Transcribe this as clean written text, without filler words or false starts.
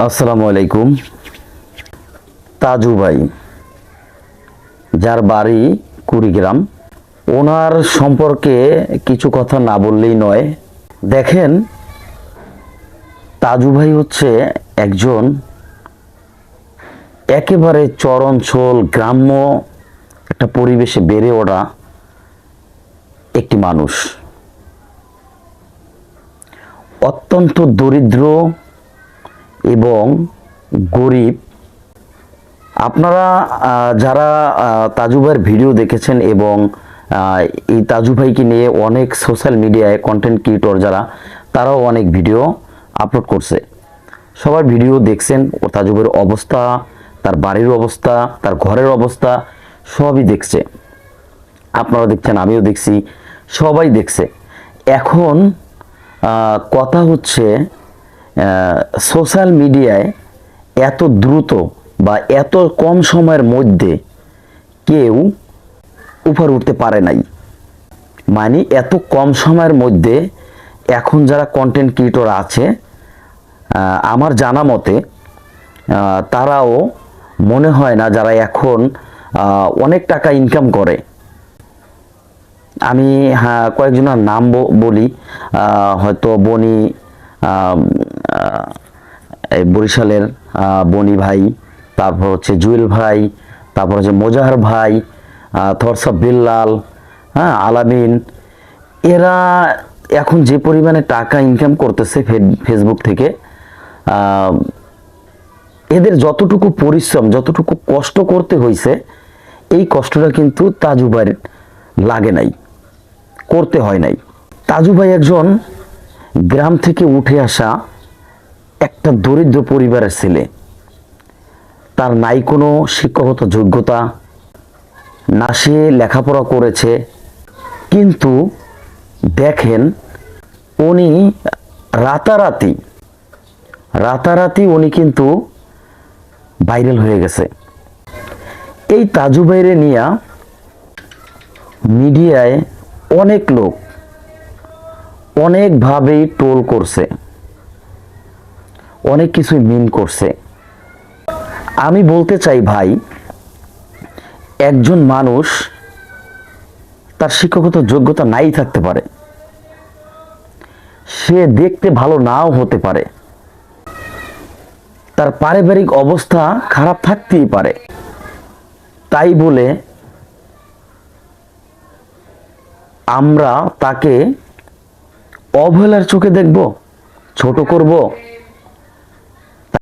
আসসালামু আলাইকুম। তাজু ভাই, যার বাড়ি কুড়িগ্রাম, ওনার সম্পর্কে কিছু কথা না বললেই নয়। দেখেন, তাজু ভাই হচ্ছে একজন একেবারে চরাঞ্চল গ্রাম্য একটা পরিবেশে বেড়ে ওঠা একটি মানুষ। অত্যন্ত দরিদ্র এবং গরিব। আপনারা যারা তাজু ভাইয়ের ভিডিও দেখেছেন এবং এই তাজু ভাইকে নিয়ে অনেক সোশ্যাল মিডিয়ায় কন্টেন্ট ক্রিয়েটর যারা, তারাও অনেক ভিডিও আপলোড করছে। সবার ভিডিও দেখছেন, ও তাজু ভাইয়ের অবস্থা, তার বাড়ির অবস্থা, তার ঘরের অবস্থা সবই দেখছে। আপনারা দেখছেন, আমিও দেখছি, সবাই দেখছে। এখন কথা হচ্ছে, সোশ্যাল মিডিয়ায় এত দ্রুত বা এত কম সময়ের মধ্যে কেউ উপরে উঠতে পারে নাই। মানে এত কম সময়ের মধ্যে এখন যারা কন্টেন্ট ক্রিয়েটর আছে, আমার জানা মতে তারাও মনে হয় না যারা এখন অনেক টাকা ইনকাম করে। আমি কয়েকজনের নাম বলি, হয়তো বনি, এই বরিশালের বনি ভাই, তারপর হচ্ছে জুয়েল ভাই, তারপর হচ্ছে মোজাহার ভাই, থরসাব বিল্লাল, আলামিন। এরা এখন যে পরিমাণে টাকা ইনকাম করতেছে ফেসবুক থেকে, এদের যতটুকু পরিশ্রম, যতটুকু কষ্ট করতে হয়েছে, এই কষ্টটা কিন্তু তাজু ভাইয়ের লাগে নাই, করতে হয় নাই। তাজু ভাই একজন গ্রাম থেকে উঠে আসা একটা দরিদ্র পরিবারের ছেলে। তার নাই কোনো শিক্ষাগত যোগ্যতা, না সে লেখাপড়া করেছে, কিন্তু দেখেন উনি রাতারাতি উনি কিন্তু ভাইরাল হয়ে গেছে। এই তাজু ভাইরে নিয়ে মিডিয়ায় অনেক লোক অনেকভাবেই ট্রোল করছে, অনেক কিছুই মিন করছে। আমি বলতে চাই ভাই, একজন মানুষ তার শিক্ষাগত যোগ্যতা নাই থাকতে পারে, সে দেখতে ভালো নাও হতে পারে, তার পারিবারিক অবস্থা খারাপ থাকতেই পারে। তাই বলে আমরা তাকে অবহেলার চোখে দেখব, ছোট করব?